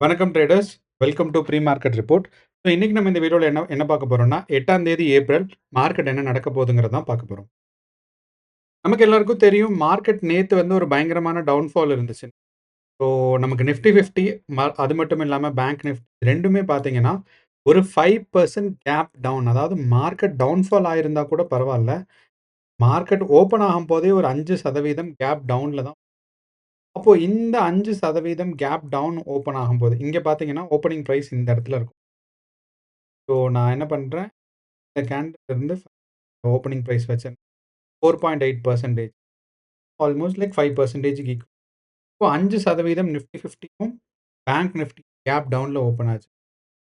வணக்கம் traders. Welcome to pre market report. So இன்னைக்கு நம்ம இந்த வீடியோவில் என்ன என்ன பார்க்க போறோம்னா 8ஆம் தேதி ஏப்ரல் மார்க்கெட் என்ன நடக்க போகுதுங்கிறத தான் பார்க்க போறோம். நமக்கு எல்லாருக்கும் தெரியும் மார்க்கெட் நேத்து வந்து ஒரு பயங்கரமான டவுன்ஃபால் இருந்துச்சு. ஸோ நமக்கு நிஃப்டி 50 அது மட்டும் இல்லாம பேங்க் நிஃப்டி 2மே பார்த்தீங்கன்னா ஒரு 5% கேப் டவுன். அதாவது மார்க்கெட் டவுன்ஃபால் ஆயிருந்தா கூட பரவால்ல. மார்க்கெட் ஓப்பன் ஆகும்போதே ஒரு 5% கேப் டவுன்ல தான். அப்போ இந்த 5% கேப் டவுன் ஓப்பன் ஆகும்போது இங்க பார்த்தீங்கன்னா ஓப்பனிங் பிரைஸ் இந்த இடத்துல இருக்கும். ஸோ நான் என்ன பண்றேன், இந்த கேண்டில்ல இருந்து ஓப்பனிங் பிரைஸ் வச்சேன் 4.8% ஆல்மோஸ்ட் லைக் 5% ஈக்குவல். இப்போ 5% நிஃப்டி 50யும் பேங்க் நிஃப்டி கேப் டவுன்ல ஓப்பன் ஆச்சு.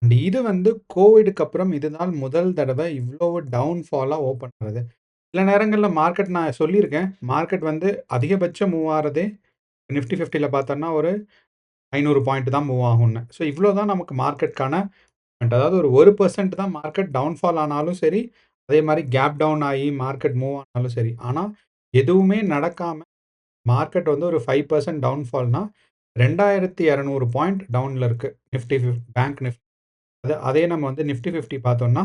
அண்ட் இது வந்து கோவிடுக்கு அப்புறம் இதுதான் முதல் தடவை இவ்வளவு டவுன் ஃபாலா ஓப்பன் ஆகுது. சில நேரங்கள்ல மார்க்கெட் நான் சொல்லியிருக்கேன். மார்க்கெட் வந்து அதிகபட்சம் மூவ் ஆறதே நிஃப்டி 50ல பார்த்தோம்னா ஒரு 500 பாயிண்ட் தான் மூவ் ஆகும்னு. ஸோ இவ்வளோ தான் நமக்கு மார்க்கெட்கான அதாவது ஒரு 1% தான் மார்க்கெட் டவுன்ஃபால் ஆனாலும் சரி, அதே மாரி கேப் டவுன் ஆயி மார்க்கெட் மூவ் ஆனாலும் சரி. ஆனா, எதுவுமே நடக்காம மார்க்கெட் வந்து ஒரு 5% டவுன்ஃபால்னா 2200 பாயிண்ட் டவுன்ல இருக்கு. Nifty bank Nifty. அதே நம்ம வந்து நிஃப்டி 50 பார்த்தோம்னா,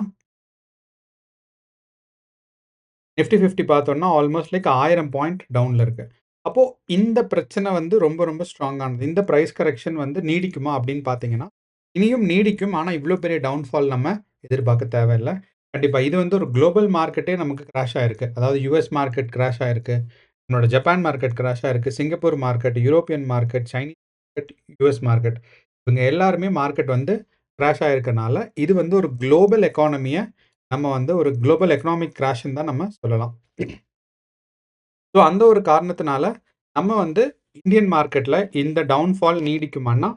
நிஃப்டி 50 பார்த்தோம்னா ஆல்மோஸ்ட் லைக் 1000 பாயிண்ட் டவுன்ல இருக்கு. அப்போ இந்த பிரச்சனை வந்து ரொம்ப ரொம்ப ஸ்ட்ராங்கானது. இந்த பிரைஸ் கரெக்ஷன் வந்து நீடிக்குமா அப்படின்னு பார்த்தீங்கன்னா, இனியும் நீடிக்கும். ஆனா, இவ்ளோ பெரிய டவுன்ஃபால் நம்ம எதிர்பார்க்க தேவையில்ல. கண்டிப்பா இது வந்து ஒரு குளோபல் மார்க்கெட்டே நமக்கு கிராஷ் ஆயிருக்கு. அதாவது யுஎஸ் மார்க்கெட் கிராஷ் ஆயிருக்கு. நம்மளோட ஜப்பான் மார்க்கெட் கிராஷ் ஆயிருக்கு. Singapore market, European market, Chinese market, US market இவங்க எல்லாருமே மார்க்கெட் வந்து கிராஷ் ஆயிருக்கனால, இது வந்து ஒரு குளோபல் எக்கானமிய நம்ம வந்து ஒரு குளோபல் எக்கனாமிக் கிராஷ்ன்னு தான் நம்ம சொல்லலாம். ஸோ அந்த ஒரு காரணத்தினால, நம்ம வந்து இந்தியன் மார்க்கெட்ல இந்த டவுன்ஃபால் நீடிக்குமான்னா,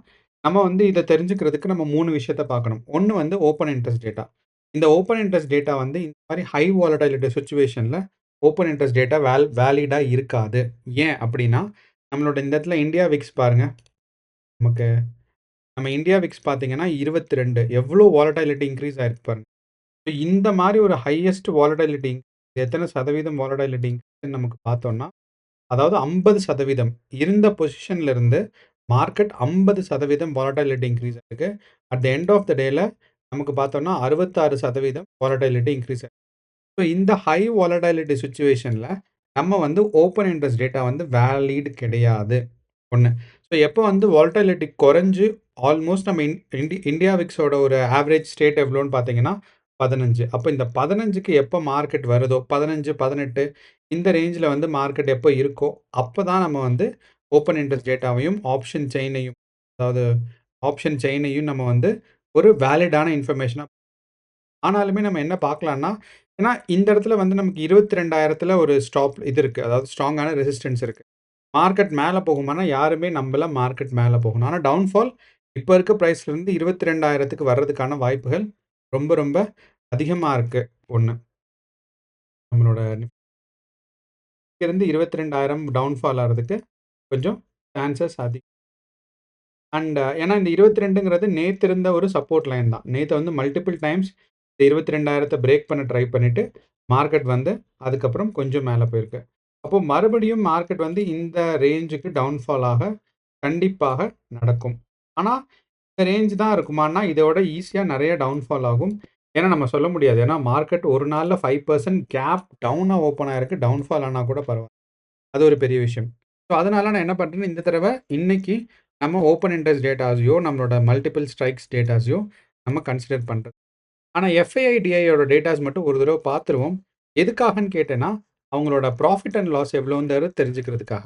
நம்ம வந்து இத தெரிஞ்சுக்கிறதுக்கு நம்ம 3 விஷயத்த பார்க்கணும். 1 வந்து ஓப்பன் இன்ட்ரெஸ்ட் டேட்டா. இந்த ஓப்பன் இன்ட்ரெஸ்ட் டேட்டா வந்து இந்த மாரி high volatility சிச்சுவேஷன்ல open interest data வேலிடா இருக்காது. ஏன் அப்டின்னா, நம்மளோட இந்த இடத்துல இந்தியா விக்ஸ் பாருங்க. நமக்கு நம்ம இந்தியா விக்ஸ் பார்த்தீங்கன்னா 22 எவ்ளோ வாலடைலிட்டி இன்கிரீஸ் ஆயிருக்கு பாருங்க. இந்த மாரி ஒரு ஹையஸ்ட் வாலடைலிட்டி எத்தன சதவீதம் வாலடைலிட்டி நமக்கு பார்த்தோம்னா அதாவது 50% இருந்த பொசிஷன்ல இருந்து மார்க்கெட் 50% வாலடைலிட்டி இன்க்ரீஸ் ஆயிருக்கு. At the end of the டேல நமக்கு பார்த்தோம்னா 66% வாலடைலிட்டி இன்க்ரீஸ் ஆயிருக்கு. ஸோ இந்த ஹை வாலடைலிட்டி சிச்சுவேஷன்ல நம்ம வந்து ஓப்பன் இன்ட்ரெஸ்ட் டேட்டா வந்து வேலிட் கிடையாது. 1. ஸோ எப்போ வந்து வாலடைலிட்டி குறைஞ்சு ஆல்மோஸ்ட் நம்ம இந்தியா விக்ஸோட ஒரு ஆவரேஜ் ஸ்டேட் எவ்வளோன்னு பார்த்தீங்கன்னா 15. அப்போ இந்த 15க்கு எப்போ மார்க்கெட் வருதோ 15, 18 இந்த ரேஞ்சில் வந்து மார்க்கெட் எப்போ இருக்கோ அப்போ தான் நம்ம வந்து ஓப்பன் இன்ட்ரெஸ்ட் டேட்டாவையும் அதாவது ஆப்ஷன் செயினையும் நம்ம வந்து ஒரு வேலிடான இன்ஃபர்மேஷனா ஆனாலுமே நம்ம என்ன பார்க்கலாம்னா, ஏன்னா இந்த இடத்துல வந்து நமக்கு 22,000த்துல ஒரு ஸ்டாப் இது இருக்கு. அதாவது ஸ்ட்ராங்கான ரெசிஸ்டன்ஸ் இருக்கு. மார்க்கெட் மேல போகுமானா, யாருமே நம்பல மார்க்கெட் மேல போகணும். ஆனா டவுன்ஃபால் இப்ப இருக்க பிரைஸ்லருந்து 22,000க்கு வர்றதுக்கான வாய்ப்புகள் ரொம்ப ரொம்ப அதிகமா இருக்கு. 1 நம்மளோட இருந்து 22,000 டவுன்ஃபால் ஆறதுக்கு கொஞ்சம் சான்சஸ் அதிகம். அண்ட் ஏன்னா இந்த 22ங்கிறது நேத்து இருந்த ஒரு சப்போர்ட் லைன் தான். நேத்து வந்து மல்டிபிள் டைம்ஸ் இந்த 22,000 பிரேக் பண்ண ட்ரை பண்ணிட்டு, மார்க்கெட் வந்து அதுக்கப்புறம் கொஞ்சம் மேல போயிருக்கு. அப்போ மறுபடியும் மார்க்கெட் வந்து இந்த ரேஞ்சுக்கு டவுன்ஃபால் ஆக கண்டிப்பாக நடக்கும். ஆனா, இந்த ரேஞ்ச் தான் இருக்குமான்னா, இதோட ஈஸியா நெறைய டவுன்ஃபால் ஆகும். ஏன்னா நம்ம சொல்ல முடியாது. ஏன்னா மார்க்கெட் ஒரு நாள்ல 5% கேப் டவுனா ஓப்பன் ஆயிருக்கு. டவுன்ஃபால் ஆனா கூட பரவால்ல. அது ஒரு பெரிய விஷயம். ஸோ, அதனால நான் என்ன பண்றேன்னா, இந்த தடவ இன்னைக்கு நம்ம ஓப்பன் இன்ட்ரெஸ்ட் டேட்டாஸையோ, நம்மளோட மல்டிபிள் ஸ்ட்ரைக்ஸ் டேட்டாஸையோ நம்ம கன்சிடர் பண்றது. ஆனா எஃப்ஐஐ, டிஐயோட டேட்டாஸ் மட்டும் ஒரு தடவ பார்த்துருவோம். எதுக்காகன்னு கேட்டேன்னா, அவங்களோட ப்ராஃபிட் அண்ட் லாஸ் எவ்வளோங்கிறத தெரிஞ்சுக்கிறதுக்காக.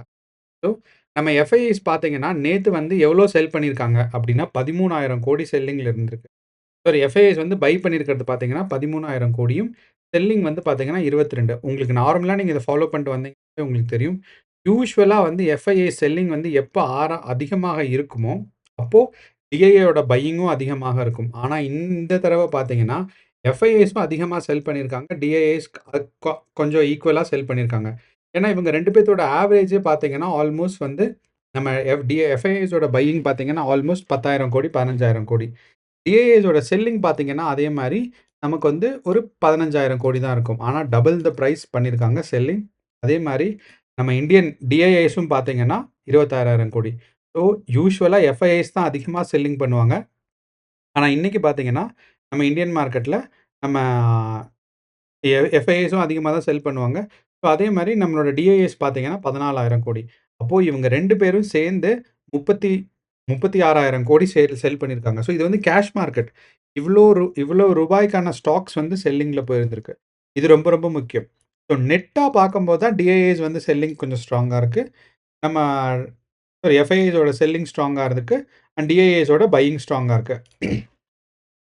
ஸோ, நம்ம எஃப்ஐஐஸ் பார்த்தீங்கன்னா, நேத்து வந்து எவ்வளோ செல் பண்ணியிருக்காங்க அப்படின்னா, 13,000 கோடி செல்லிங்ல இருந்திருக்கு. சாரி எஃப்ஐஐஸ் வந்து பை பண்ணியிருக்கிறது பார்த்தீங்கன்னா, 13,000 கோடியும், செல்லிங் வந்து பார்த்தீங்கன்னா 22. உங்களுக்கு நார்மலா நீங்க இத ஃபாலோ பண்ணிட்டு வந்தீங்கன்னாவே உங்களுக்கு தெரியும். யூசுவலா வந்து எஃப்ஐஐ செல்லிங் வந்து எப்ப அதிகமாக இருக்குமோ, அப்போ டிஐயோட பையிங்கும் அதிகமாக இருக்கும். ஆனா இந்த தடவ பார்த்தீங்கன்னா, எஃப்ஐஐஸும் அதிகமா செல் பண்ணியிருக்காங்க. டிஐஐஸ் கொஞ்சம் ஈக்குவலா செல் பண்ணியிருக்காங்க. ஏன்னா இவங்க 2 பேத்தோட ஆவரேஜே பார்த்தீங்கன்னா, ஆல்மோஸ்ட் வந்து நம்ம எஃப்ஐஐஸோட பையிங் பார்த்தீங்கன்னா, ஆல்மோஸ்ட் 10,000 கோடி, 15,000 கோடி. டிஐஏஸோட செல்லிங் பார்த்தீங்கன்னா, அதே மாரி நமக்கு வந்து ஒரு 15,000 கோடி தான் இருக்கும். ஆனா டபுள் த பிரைஸ் பண்ணியிருக்காங்க செல்லிங். அதே மாரி நம்ம இந்தியன் டிஐஏஸும் பார்த்தீங்கன்னா, 26,000 கோடி. ஸோ யூசுவலா எஃப்ஐஐஸ் தான் அதிகமா செல்லிங் பண்ணுவாங்க. ஆனா இன்னைக்கு பார்த்தீங்கன்னா, நம்ம இந்தியன் மார்க்கெட்ல நம்ம எஃப்ஐஐஸும் அதிகமா தான் செல் பண்ணுவாங்க. ஸோ அதே மாரி நம்மளோட டிஐஎஸ் பார்த்தீங்கன்னா 14,000 கோடி. அப்போ இவங்க 2 பேரும் சேர்ந்து 36,000 கோடி செல் பண்ணியிருக்காங்க. ஸோ இது வந்து கேஷ் மார்க்கெட். இவ்ளோ ரூபாய்க்கான ஸ்டாக்ஸ் வந்து செல்லிங்ல போயிருந்திருக்கு. இது ரொம்ப ரொம்ப முக்கியம். ஸோ நெட்டா பார்க்கும்போது தான் டிஐஏஸ் வந்து செல்லிங் கொஞ்சம் ஸ்ட்ராங்கா இருக்கு. நம்ம சாரி எஃப்ஐஐஸோட செல்லிங் ஸ்ட்ராங்கா இருக்கு. அண்ட் டிஐஏஸோட பையிங் ஸ்ட்ராங்கா இருக்கு.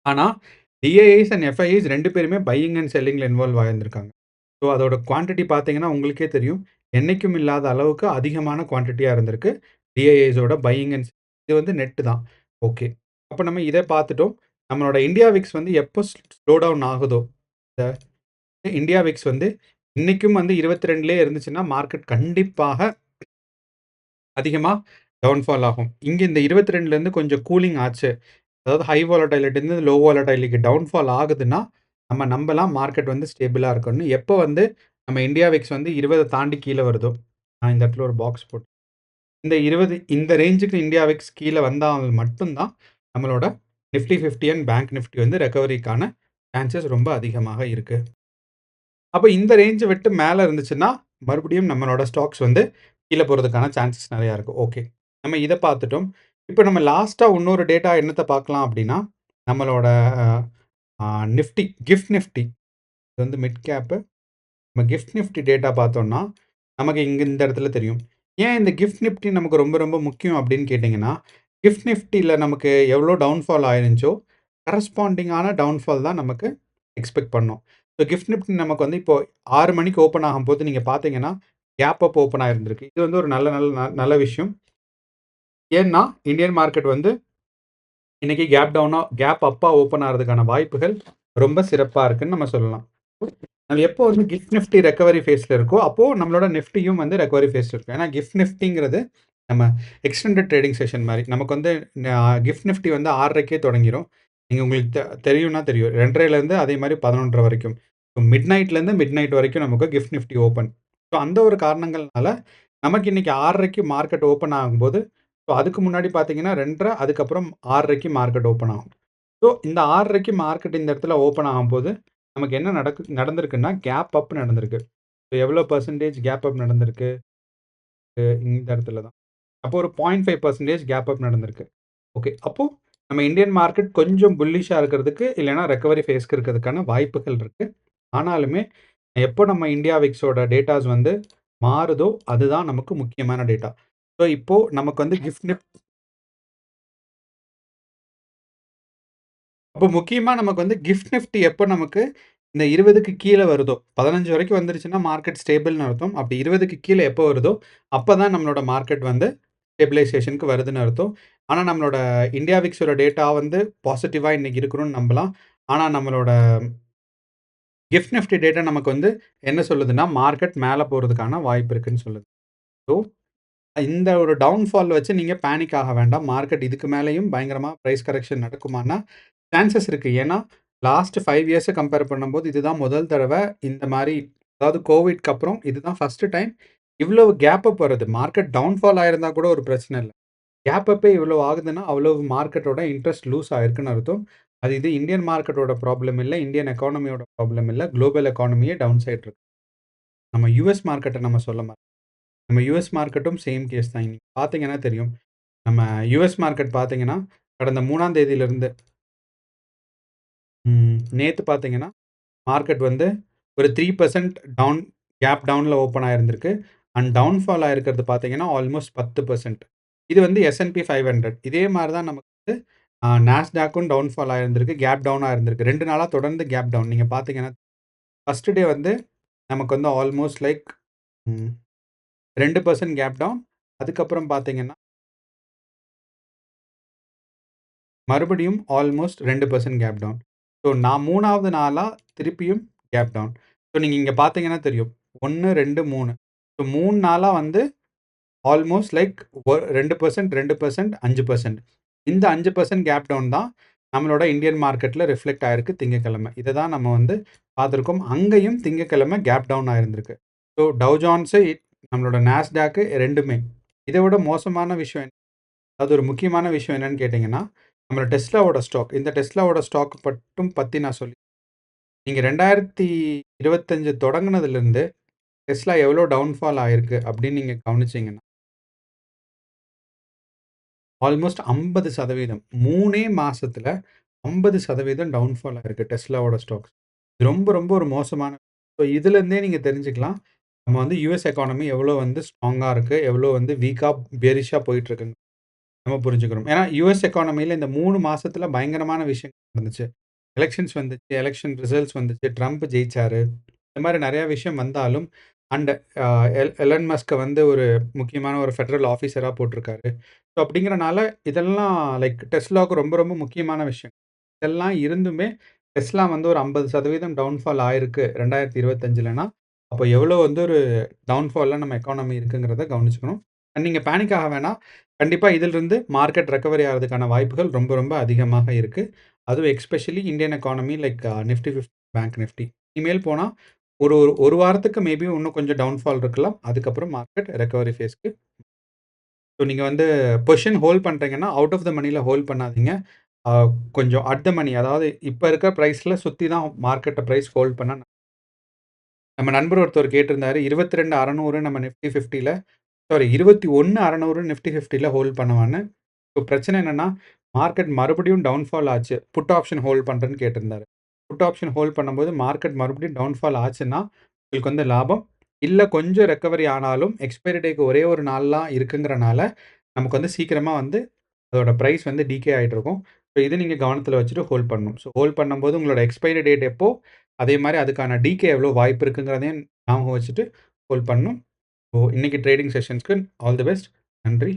ஆனா, டிஐஐஸ் அண்ட் எஃப்ஐஐஸ் 2 பேருமே பையிங் அண்ட் செல்லிங்ல இன்வால்வ் ஆயிருந்திருக்காங்க. ஸோ அதோட குவான்டிட்டி பார்த்தீங்கன்னா, உங்களுக்கே தெரியும். என்னைக்கும் இல்லாத அளவுக்கு அதிகமான குவான்டிட்டியா இருந்திருக்கு. டிஐஐஸோட பையிங் அண்ட் இது வந்து நெட் தான். ஓகே. அப்ப நம்ம இத பார்த்துட்டோம். நம்மளோட இந்தியா விக்ஸ் வந்து எப்போ ஸ்லோ டவுன் ஆகுதோ, இந்த இந்தியா விக்ஸ் வந்து இன்னைக்கும் வந்து 22லயே இருந்துச்சுன்னா, மார்க்கெட் கண்டிப்பாக அதிகமா டவுன்ஃபால் ஆகும். இங்க இந்த 22லருந்து கொஞ்சம் கூலிங் ஆச்சு. அதாவது ஹை வாலடைலிட்டிருந்து லோ வாலடைலிக்கு டவுன்ஃபால் ஆகுதுன்னா, நம்ம நம்பலாம் மார்க்கெட் வந்து ஸ்டேபிளா இருக்கும்னு. எப்போ வந்து நம்ம இந்தியா விக்ஸ் வந்து 20 தாண்டி கீழ வருதோ, நான் இந்த இடத்துல ஒரு பாக்ஸ் போட்டு இந்த 20 இந்த ரேஞ்சுக்கு இந்தியா விக்ஸ் கீழ வந்தால் மட்டும் தான் நம்மளோட நிஃப்டி 50 அண்ட் பேங்க் நிஃப்டி வந்து ரெக்கவரிக்கான சான்சஸ் ரொம்ப அதிகமாக இருக்கு. அப்ப இந்த ரேஞ்ச விட்டு மேல இருந்துச்சுன்னா, மறுபடியும் நம்மளோட ஸ்டாக்ஸ் வந்து கீழ போறதுக்கான சான்சஸ் நெறையா இருக்கு. ஓகே. நம்ம இத பார்த்துட்டோம். இப்ப நம்ம லாஸ்ட்டா இன்னொரு டேட்டா என்னத்த பார்க்கலாம் அப்டின்னா, நம்மளோட அ நிஃப்டி, கிஃப்ட் நிஃப்டி. இது வந்து மிட் கேப்பு. நம்ம கிஃப்ட் நிஃப்டி டேட்டா பார்த்தோம்னா, நமக்கு இங்க இந்த இடத்துல தெரியும். ஏன் இந்த கிஃப்ட் நிஃப்டி நமக்கு ரொம்ப ரொம்ப முக்கியம் அப்டின்னு கேட்டீங்கன்னா, கிஃப்ட் நிஃப்டில நமக்கு எவ்ளோ டவுன்ஃபால் ஆயிருந்துச்சோ, கரஸ்பாண்டிங்கான டவுன்ஃபால் தான் நமக்கு எக்ஸ்பெக்ட் பண்ணோம். ஸோ கிஃப்ட் நிஃப்டி நமக்கு வந்து இப்போ 6 மணிக்கு ஓப்பன் ஆகும்போது நீங்க பார்த்தீங்கன்னா, கேப் அப் ஓப்பன் ஆயிருந்திருக்கு. இது வந்து ஒரு நல்ல விஷயம். ஏன்னா, இந்தியன் மார்க்கெட் வந்து இன்னைக்கு கேப் அப்பா ஓப்பன் ஆறதுக்கான வாய்ப்புகள் ரொம்ப சிறப்பா இருக்குன்னு நம்ம சொல்லலாம். அது எப்போ வந்து கிஃப்ட் நிஃப்டி ரெக்கவரி ஃபேஸ்ல இருக்கோ, அப்போ நம்மளோட நிஃப்டியும் வந்து ரெக்கவரி ஃபேஸ்ல இருக்கும். ஏன்னா கிஃப்ட் நிஃப்டிங்கிறது நம்ம எக்ஸ்டெண்டட் ட்ரேடிங் செஷன் மாரி. நமக்கு வந்து கிஃப்ட் நிஃப்டி வந்து 6:30க்கே தொடங்கிரும். நீங்க உங்களுக்கு தெரியும்னா தெரியும். 2:30லேருந்து அதே மாரி 11:30 வரைக்கும். மிட் நைட்லேருந்து மிட் நைட் வரைக்கும் நமக்கு கிஃப்ட் நிஃப்டி ஓப்பன். ஸோ அந்த ஒரு காரணங்கள்னால, நமக்கு இன்னைக்கு 6:30க்கு மார்க்கெட் ஓப்பன் ஆகும்போது, ஸோ அதுக்கு முன்னாடி பார்த்தீங்கன்னா 2:30 அதுக்கப்புறம் 6:30க்கு மார்க்கெட் ஓப்பன் ஆகும். ஸோ இந்த 6:30க்கு மார்க்கெட் இந்த இடத்துல ஓப்பன் ஆகும்போது, நமக்கு என்ன நடந்திருக்குன்னா, கேப் அப் நடந்திருக்கு. ஸோ எவ்வளோ பெர்சன்டேஜ் கேப் அப் நடந்திருக்கு? இந்த இடத்துல தான். அப்போ ஒரு 0.5% கேப் அப் நடந்திருக்கு. ஓகே. அப்போ நம்ம இந்தியன் மார்க்கெட் கொஞ்சம் புல்லிஷா இருக்கிறதுக்கு, இல்லன்னா ரெக்கவரி ஃபேஸ்க்கு இருக்கிறதுக்கான வாய்ப்புகள் இருக்கு. ஆனாலுமே, எப்போ நம்ம இந்தியா விக்ஸோட டேட்டாஸ் வந்து மாறுதோ, அதுதான் நமக்கு முக்கியமான டேட்டா. ஸோ இப்போ நமக்கு வந்து அப்போ முக்கியமா நமக்கு வந்து கிஃப்ட் நிஃப்டி எப்போ நமக்கு இந்த 20க்கு கீழ வருதோ, 15 வரைக்கும் வந்துருச்சுன்னா மார்க்கெட் ஸ்டேபிள்னு அர்த்தம். அப்படி 20க்கு கீழ எப்போ வருதோ, அப்பதான் நம்மளோட மார்க்கெட் வந்து ஸ்டெபிலைசேஷனுக்கு வருதுன்னு அர்த்தம். ஆனா நம்மளோட இந்தியா விக்ஸோட டேட்டா வந்து பாசிட்டிவா இன்னைக்கு இருக்கணும்னு நம்பலாம். ஆனா நம்மளோட கிஃப்ட் நிஃப்டி டேட்டா நமக்கு வந்து என்ன சொல்லுதுன்னா, மார்க்கெட் மேல போறதுக்கான வாய்ப்பு இருக்குன்னு சொல்லுது. ஸோ இந்த ஒரு டவுன்ஃபால் வச்சு நீங்க பேனிக் ஆக வேண்டாம். மார்க்கெட் இதுக்கு மேலயும் பயங்கரமா பிரைஸ் கரெக்ஷன் நடக்குமான்னா, சான்சஸ் இருக்கு. ஏன்னா, லாஸ்ட் 5 இயர்ஸ கம்பேர் பண்ணும்போது, இதுதான் முதல் தடவ இந்த மாரி அதாவது கோவிட்க்கு அப்புறம் இதுதான் ஃபர்ஸ்ட் டைம் இவ்வளவு கேப் அப் வருது. மார்க்கெட் டவுன்ஃபால் ஆயிருந்தா கூட ஒரு பிரச்சனை இல்ல. கேப் அப்பே இவ்வளவு ஆகுதுன்னா, அவ்வளவு மார்க்கெட்டோட இன்ட்ரெஸ்ட் லூஸ் ஆயிருக்குன்னு அர்த்தம். அது இது இந்தியன் மார்க்கெட்டோட ப்ராப்ளம் இல்ல. இந்தியன் எக்கானமியோட ப்ராப்ளம் இல்ல. குளோபல் எக்கானமியே டவுன் சைட் இருக்கு. நம்ம யுஎஸ் மார்க்கெட்ட நம்ம சொல்ல நம்ம யுஎஸ் மார்க்கெட்டும் சேம் கேஸ் தான். நீங்க பார்த்தீங்கன்னா தெரியும். நம்ம யுஎஸ் மார்க்கெட் பார்த்தீங்கன்னா, கடந்த 3ஆம் தேதியிலிருந்து நேத்து பார்த்தீங்கன்னா, மார்க்கெட் வந்து ஒரு 3% டவுன்ல ஓப்பன் ஆயிருந்திருக்கு. அண்ட் டவுன்ஃபால் ஆயிருக்கிறது பார்த்தீங்கன்னா, ஆல்மோஸ்ட் 10%. இது வந்து S&P 500. இதே மாரி தான் நமக்கு வந்து நாஸ்டாக்கும் டவுன்ஃபால் ஆயிருந்திருக்கு. கேப் டவுனா இருந்திருக்கு. 2 நாளா தொடர்ந்து கேப் டவுன். நீங்க பார்த்தீங்கன்னா, ஃபர்ஸ்ட் டே வந்து நமக்கு வந்து ஆல்மோஸ்ட் லைக் ம் 2% கேப் டவுன். அதுக்கப்புறம் பார்த்தீங்கன்னா மறுபடியும் ஆல்மோஸ்ட் 2% கேப் டவுன். ஸோ நான் 3வது நாளா திருப்பியும் கேப் டவுன். ஸோ நீங்க இங்க பார்த்தீங்கன்னா தெரியும். 1, 2, 3. ஸோ 3 நாளா வந்து ஆல்மோஸ்ட் லைக் 2%, 2%, 5%. இந்த 5% கேப் டவுன் தான் நம்மளோட இந்தியன் மார்க்கெட்ல ரிஃப்ளெக்ட் ஆயிருக்கு திங்கட்கிழமை. இத தான் நம்ம வந்து பார்த்திருக்கோம். அங்கேயும் திங்கட்கிழமை கேப் டவுன் ஆயிருந்திருக்கு. ஸோ டவ் ஜோன்ஸ் நம்மளோட நாஸ்டாக் 2மே. இத விட மோசமான விஷயம் அது ஒரு முக்கியமான விஷயம் என்னன்னு கேட்டீங்கன்னா, நம்மளோட Teslaவோட ஸ்டாக். இந்த Teslaவோட ஸ்டாக் மட்டும் பத்தி நான் நீங்க 2025 தொடங்குனதுலருந்து Tesla எவ்வளோ டவுன்ஃபால் ஆயிருக்கு அப்படின்னு நீங்க கவனிச்சீங்கன்னா, ஆல்மோஸ்ட் 50% 3 மாசத்துல 50% டவுன்ஃபால் ஆயிருக்கு Teslaவோட ஸ்டாக்ஸ். ரொம்ப ரொம்ப ஒரு மோசமான ஸோ இதுலருந்தே நீங்க தெரிஞ்சுக்கலாம். நம்ம வந்து யுஎஸ் எக்கானமி எவ்வளோ வந்து ஸ்ட்ராங்கா இருக்கு, எவ்வளோ வந்து வீக்கா பேரிஷா போயிட்டுருக்குன்னு நம்ம புரிஞ்சுக்கிறோம். ஏன்னா யுஎஸ் எக்கானமில இந்த 3 மாசத்துல பயங்கரமான விஷயங்கள் நடந்துச்சு. எலக்ஷன்ஸ் வந்துச்சு, எலக்ஷன் ரிசல்ட்ஸ் வந்துச்சு, ட்ரம்ப் ஜெயிச்சாரு. இந்த மாரி நெறைய விஷயம் வந்தாலும், அண்ட் அ எலன் மஸ்க்க வந்து ஒரு முக்கியமான ஒரு ஃபெடரல் ஆஃபீசரா போட்டிருக்காரு. ஸோ அப்படிங்கிறனால இதெல்லாம் லைக் டெஸ்லாவுக்கு ரொம்ப ரொம்ப முக்கியமான விஷயம். இதெல்லாம் இருந்துமே டெஸ்லா வந்து ஒரு 50% டவுன்ஃபால் ஆயிருக்கு 2025லனா, அப்போ எவ்வளோ வந்து ஒரு டவுன்ஃபால்ல நம்ம எக்கானமி இருக்குங்கிறத கவனிச்சுக்கணும். அண்ட் நீங்க பேனிக் ஆக வேணாம். கண்டிப்பா இதிலிருந்து மார்க்கெட் ரெக்கவரி ஆகுறதுக்கான வாய்ப்புகள் ரொம்ப ரொம்ப அதிகமாக இருக்கு. அதுவும் especially Indian economy like Nifty 50, bank Nifty. இனிமேல் போனா ஒரு ஒரு 1 வாரத்துக்கு மேபி இன்னும் கொஞ்சம் டவுன்ஃபால் இருக்கலாம். அதுக்கப்புறம் மார்க்கெட் ரெக்கவரி ஃபேஸ்க்கு. ஸோ நீங்க வந்து பொசிஷன் ஹோல்ட் பண்றீங்கன்னா, அவுட் ஆஃப் த மனில ஹோல்ட் பண்ணாதீங்க. அ கொஞ்சம் அட் த மனி அதாவது இப்ப இருக்க பிரைஸ்ல சுத்தி தான் மார்க்கெட்ட பிரைஸ் ஹோல்ட் பண்ணா நம்ம நண்பர் ஒருத்தர் கேட்டிருந்தாரு. 22,600 நம்ம நிஃப்டி 50ல சாரி 21,600 நிஃப்டி 50ல ஹோல்ட் பண்ணவான்னு. இப்போ பிரச்சனை என்னன்னா, மார்க்கெட் மறுபடியும் டவுன்ஃபால் ஆச்சு. புட் ஆப்ஷன் ஹோல்ட் பண்றேன்னு கேட்டிருந்தாரு. புட் ஆப்ஷன் ஹோல்ட் பண்ணும்போது மார்க்கெட் மறுபடியும் டவுன்ஃபால் ஆச்சுன்னா, உங்களுக்கு வந்து லாபம். இல்ல கொஞ்சம் ரெக்கவரி ஆனாலும் எக்ஸ்பைரி டேக்கு ஒரே ஒரு நாள்லாம் இருக்குங்கிறனால, நமக்கு வந்து சீக்கிரமா வந்து அதோட பிரைஸ் வந்து டீகே ஆயிட்டு இருக்கும். ஸோ இத நீங்க கவனத்துல வச்சுட்டு ஹோல்ட் பண்ணணும். ஸோ ஹோல்ட் பண்ணும்போது உங்களோட எக்ஸ்பைரி டேட் எப்போ, அதே மாரி அதுக்கான டீகே எவ்வளோ வாய்ப்பு இருக்குங்கிறதையும் ஞாபகம் வச்சுட்டு ஹோல்ட் பண்ணணும். ஸோ இன்னைக்கு ட்ரேடிங் செஷன்ஸ்க்கு ஆல் தி பெஸ்ட். நன்றி.